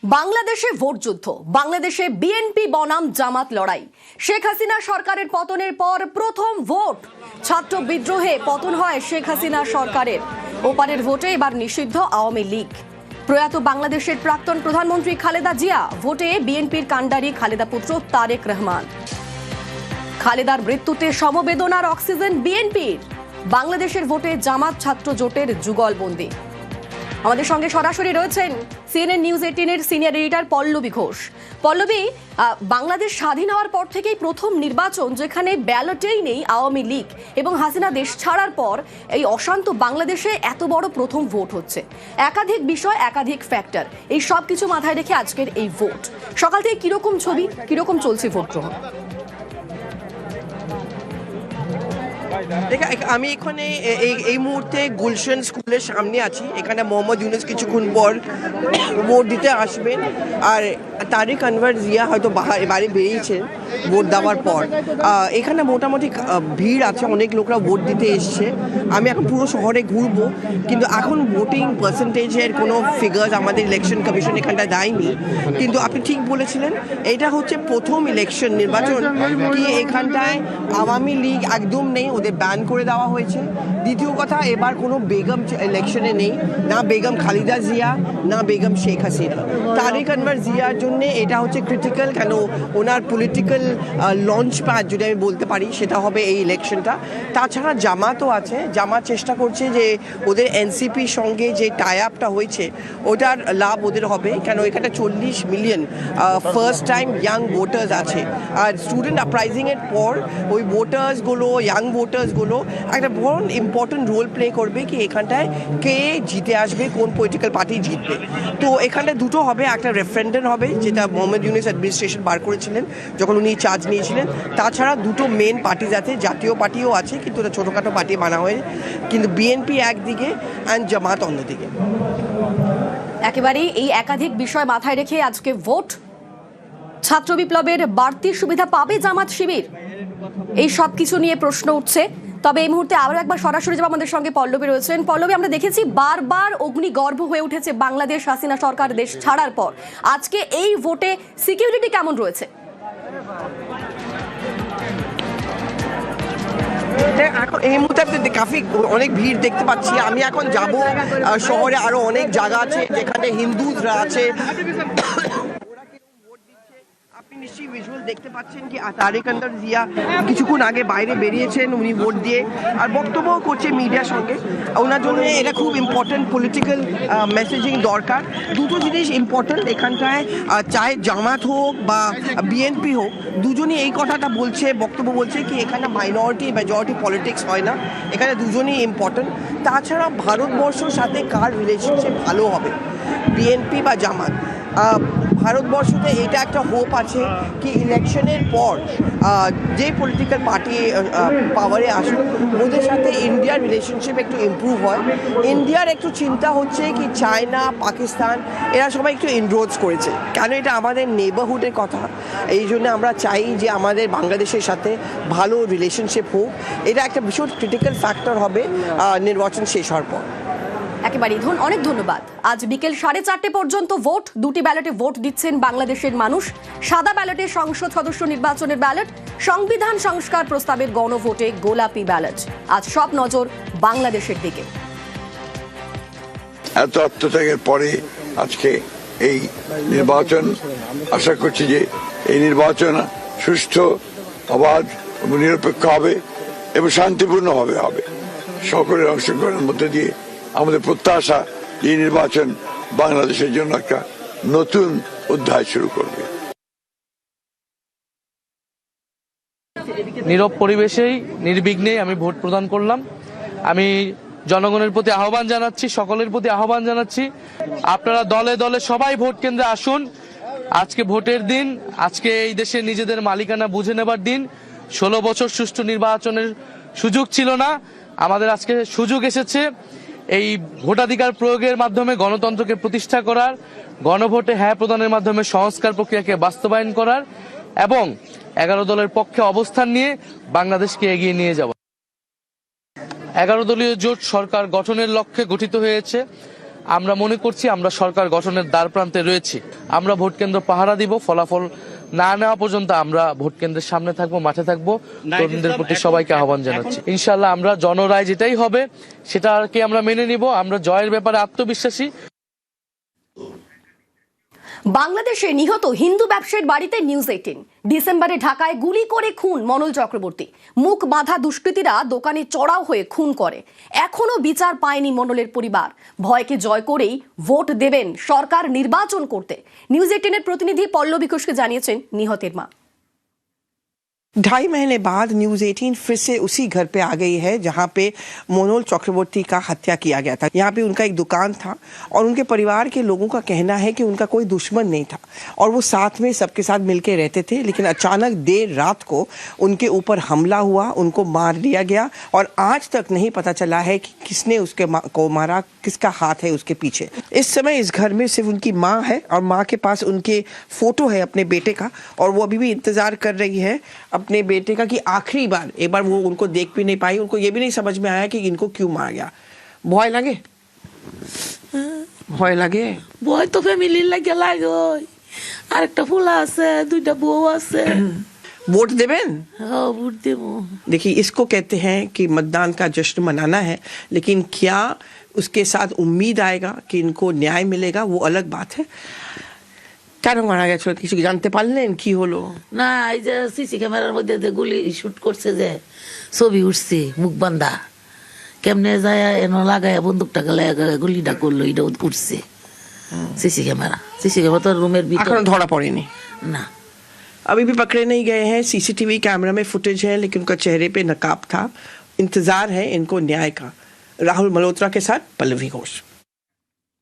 বাংলাদেশে ভোট যুদ্ধ, বাংলাদেশে বিএনপি বনাম জামাত লড়াই। শেখ হাসিনা সরকারের পতনের পর প্রথম ভোট, ছাত্র বিদ্রোহে পতন হয় শেখ হাসিনা সরকারের। ওপারের ভোটে এবার নিষিদ্ধ আওয়ামী লীগ। প্রয়াত বাংলাদেশের প্রাক্তন প্রধানমন্ত্রী খালেদা জিয়া, ভোটে বিএনপির কাণ্ডারি খালেদা পুত্র তারেক রহমান। খালেদার মৃত্যুতে সমবেদনার অক্সিজেন বিএনপির। বাংলাদেশের ভোটে জামাত ছাত্র জোটের যুগলবন্দি। আমাদের সঙ্গে সরাসরি রয়েছেন সিএনএন নিউজ 18-এর সিনিয়র এডিটর পল্লবী ঘোষ। পল্লবী, বাংলাদেশ স্বাধীন হওয়ার পর থেকেই প্রথম নির্বাচন যেখানে ব্যালটেই নেই আওয়ামী লীগ, এবং হাসিনা দেশ ছাড়ার পর এই অশান্ত বাংলাদেশে এত বড় প্রথম ভোট হচ্ছে। একাধিক বিষয়, একাধিক ফ্যাক্টর, এই সব কিছু মাথায় রেখে আজকের এই ভোট। সকাল থেকে কিরকম ছবি, কিরকম চলছে ভোট গ্রহণ? আমি এখানে এই মুহূর্তে গুলশান স্কুলের সামনে আছি। এখানে মোহাম্মদ ইউনুস কিছুক্ষণ পর ভোট দিতে আসবেন, আর তারেক আনওয়ার জিয়া হয়তো বাড়ি বেরিয়েছেন ভোট দেওয়ার পর। এখানে মোটামুটি ভিড় আছে, অনেক লোকরা ভোট দিতে এসছে। আমি এখন পুরো শহরে ঘুরবো, কিন্তু এখন ভোটিং পার্সেন্টেজের কোনো ফিগার্স আমাদের ইলেকশন কমিশন এখানটায় দেয়নি। কিন্তু আপনি ঠিক বলেছিলেন, এটা হচ্ছে প্রথম ইলেকশন নির্বাচন কি এখানটায় আওয়ামী লীগ একদম নেই, ওদের ব্যান করে দেওয়া হয়েছে। দ্বিতীয় কথা, এবার কোনো বেগম ইলেকশনে নেই, না বেগম খালেদা জিয়া, না বেগম শেখ হাসিনা। তারেক আনওয়ার জিয়ার জন্য এটা হচ্ছে ক্রিটিক্যাল, কেন ওনার পলিটিক্যাল লঞ্চ প্যাড যদি আমি বলতে পারি সেটা হবে এই ইলেকশনটা। তাছাড়া জামাতও আছে, জামাত চেষ্টা করছে যে ওদের এনসিপির সঙ্গে যে টাই আপটা হয়েছে ওটার লাভ ওদের হবে, কেন এখানে 40 million first time young voters আছে। আর স্টুডেন্ট আপরাইজিংয়ের পর ওই ভোটার্সগুলো, ইয়াং ভোটার্সগুলো একটা বড় ইম্পর্টেন্ট রোল প্লে করবে কি এখানটায় কে জিতে আসবে, কোন পলিটিক্যাল পার্টি জিতবে। তো এখানটায় দুটো হবে, একটা রেফারেন্ডাম হবে যেটা মোহাম্মদ ইউনুস অ্যাডমিনিস্ট্রেশন বার করেছিলেন যখন উনি চার্জ নিয়েছিলেন। তাছাড়া দুটো মেন পার্টিজ আছে, জাতীয় পার্টিও আছে কিন্তু ওটা ছোটোখাটো পার্টি বানা হয়, কিন্তু বিএনপি একদিকে অ্যান্ড জামাত অন্যদিকে। একেবারেই এই একাধিক বিষয় মাথায় রেখে আজকে ভোট। ছাত্র বিপ্লবের বাড়তি সুবিধা পাবে জামাত শিবির, এই সব কিছু নিয়ে প্রশ্ন উঠছে। তবে এই মুহূর্তে আবার একবার সরাসরি যাবো, আমাদের সঙ্গে পল্লবী রয়েছেন। পল্লবী, আমরা দেখেছি বারবার অগ্নিগর্ভ হয়ে উঠেছে বাংলাদেশ হাসিনা সরকার দেশ ছাড়ার পর। আজকে এই ভোটে সিকিউরিটি কেমন রয়েছে? এখন এই মুহূর্তে অনেক ভিড় দেখতে পাচ্ছি। আমি এখন যাব শহরে, আরো অনেক জায়গা আছে যেখানে হিন্দুরা আছে। আপনি নিশ্চয়ই ভিজুয়াল দেখতে পাচ্ছেন কি তারেক আনওয়ার জিয়া কিছুক্ষণ আগে বাইরে বেরিয়েছেন, উনি ভোট দিয়ে আর বক্তব্য করছে মিডিয়ার সঙ্গে। ওনার জন্য এটা খুব ইম্পর্টেন্ট পলিটিক্যাল মেসেজিং দরকার। দুটো জিনিস ইম্পর্টেন্ট এখানটায়, চাहे জামাত হোক বা বিএনপি হোক, দুজনই এই কথাটা বলছে, বক্তব্য বলছে কি এখানে মাইনরিটি মেজরিটি পলিটিক্স হয় না, এখানে দুজনই ইম্পর্টেন্ট। তাছাড়া ভারতবর্ষের সাথে কার রিলেশনশিপ ভালো হবে, বিএনপি বা জামাত। ভারতবর্ষতে এটা একটা হোপ আছে কি ইলেকশনের পর যে পলিটিক্যাল পার্টি পাওয়ারে আসুক ওদের সাথে ইন্ডিয়ার রিলেশনশিপ একটু ইমপ্রুভ হয়। ইন্ডিয়ার একটু চিন্তা হচ্ছে কি চায়না, পাকিস্তান এরা সবাই একটু ইনরোডস করেছে, কেন এটা আমাদের নেবারহুডের কথা। এই জন্য আমরা চাই যে আমাদের বাংলাদেশের সাথে ভালো রিলেশনশিপ হোক। এটা একটা ভীষণ ক্রিটিক্যাল ফ্যাক্টর হবে নির্বাচন শেষ হওয়ার পর। একেবারেই অনেক ধন্যবাদ। আজ বিকেল 4:30 পর্যন্ত ভোট, দুটি ব্যালটে ভোট দিচ্ছেন বাংলাদেশের মানুষ। সাদা ব্যালটে সংসদ সদস্য নির্বাচনের ব্যালট, সংবিধান সংস্কার প্রস্তাবের গণভোটে গোলাপি ব্যালট। আজ সব নজর বাংলাদেশের দিকে। এত আত্মত্যাগের পরে আজকে এই নির্বাচন, আশা করছি যে এই নির্বাচন সুষ্ঠু, অবাধ এবং নিরপেক্ষ হবে এবং শান্তিপূর্ণভাবে হবে। সকলের অংশগ্রহণের মধ্যে দিয়ে আমাদের প্রত্যাশা এই নির্বাচন বাংলাদেশের জন্য একটা নতুন অধ্যায় শুরু করবে। নীরব পরিবেশেই নির্বিঘ্নে আমি ভোট প্রদান করলাম। আমি জনগণের প্রতি আহ্বান জানাচ্ছি, সকলের প্রতি আহ্বান জানাচ্ছি, আপনারা দলে দলে সবাই ভোট কেন্দ্রে আসুন। আজকে ভোটের দিন, আজকে এই দেশের নিজেদের মালিকানা বুঝে নেবার দিন। 16 বছর সুষ্ঠু নির্বাচনের সুযোগ ছিল না, আমাদের আজকে সুযোগ এসেছে এই ভোটাধিকার প্রয়োগের মাধ্যমে গণতন্ত্রকে প্রতিষ্ঠা করার, গণভোটে হ্যাঁ প্রদানের মাধ্যমে সংস্কার প্রক্রিয়াকে বাস্তবায়ন করার এবং 11 দলের পক্ষে অবস্থান নিয়ে বাংলাদেশকে এগিয়ে নিয়ে যাওয়া। 11 দলীয় জোট সরকার গঠনের লক্ষ্যে গঠিত হয়েছে। আমরা মনে করছি আমরা সরকার গঠনের দ্বার প্রান্তে রয়েছি। আমরা ভোট কেন্দ্র পাহারা দিব, ফলাফল না নেওয়া পর্যন্ত আমরা ভোট কেন্দ্রের সামনে থাকবো, মাঠে থাকবো। তরুণদের প্রতি সবাইকে আহ্বান জানাচ্ছি। ইনশাআল্লাহ আমরা জনরায় যেটাই হবে সেটাকে আমরা মেনে নিব। আমরা জয়ের ব্যাপারে আত্মবিশ্বাসী। বাংলাদেশে নিহত হিন্দু ব্যবসায়ীর বাড়িতে নিউজ 18। ডিসেম্বরে ঢাকায় গুলি করে খুন মনোল চক্রবর্তী। মুখ বাঁধা দুষ্কৃতীরা দোকানে চড়াও হয়ে খুন করে। এখনো বিচার পায়নি মনোলের পরিবার। ভয়কে জয় করেই ভোট দেবেন সরকার নির্বাচন করতে। নিউজ 18 এর প্রতিনিধি পল্লবী ঘোষকে জানিয়েছেন নিহতের মা। 2.5 महीने बाद न्यूज 18 फिर से उसी घर पे आ गई है जहां पे मोनोल चक्रवर्ती का हत्या किया गया था। यहाँ पे उनका एक दुकान था और उनके परिवार के लोगों का कहना है कि उनका कोई दुश्मन नहीं था और वो साथ में सबके साथ मिलके रहते थे। लेकिन अचानक देर रात को उनके ऊपर हमला हुआ, उनको मार दिया गया और आज तक नहीं पता चला है कि किसने को मारा, किसका हाथ है उसके पीछे। इस समय इस घर में सिर्फ उनकी माँ है और माँ के पास उनके फोटो है अपने बेटे का और वो अभी भी इंतजार कर रही है अपने बेटे का कि आखिरी बार एक बार वो उनको देख भी नहीं पाई। उनको ये भी नहीं समझ में आया कि इनको क्यों मारा गया। भय लगे, ভয় লাগে। ভয় তো ফ্যামিলির লাগে লাগে। আরেকটা ফুলা আছে, দুইটা বউ আছে। वोट देवेन? হ্যাঁ, ভোট দেবো। देखिए, इसको कहते हैं कि मतदान का जश्न मनाना है, लेकिन क्या उसके साथ उम्मीद आएगा कि इनको न्याय मिलेगा, वो अलग बात है। কেন মারা গেছিল কিছু জানতে পারলেন? কি হলো? না, এই যে সিসি ক্যামেরার মধ্যে যে গুলি শুট করছে, যে ছবি উঠছে মুখ বান্ধা, কেমনে যায় এন লাগায় বন্দুকটাকে লাগায় গুলিটা করলো, এটা উঠছে সিসি ক্যামেরা তো রুমের ভিতরে এখনো ধরা পড়েনি না। अभी भी पकड़े नहीं गए हैं। सीसीटीवी कैमरा में फुटेज है लेकिन उनका चेहरे पे नकाब था। इंतजार है इनको न्याय का। राहुल मल्होत्रा के साथ पल्लवी घोष।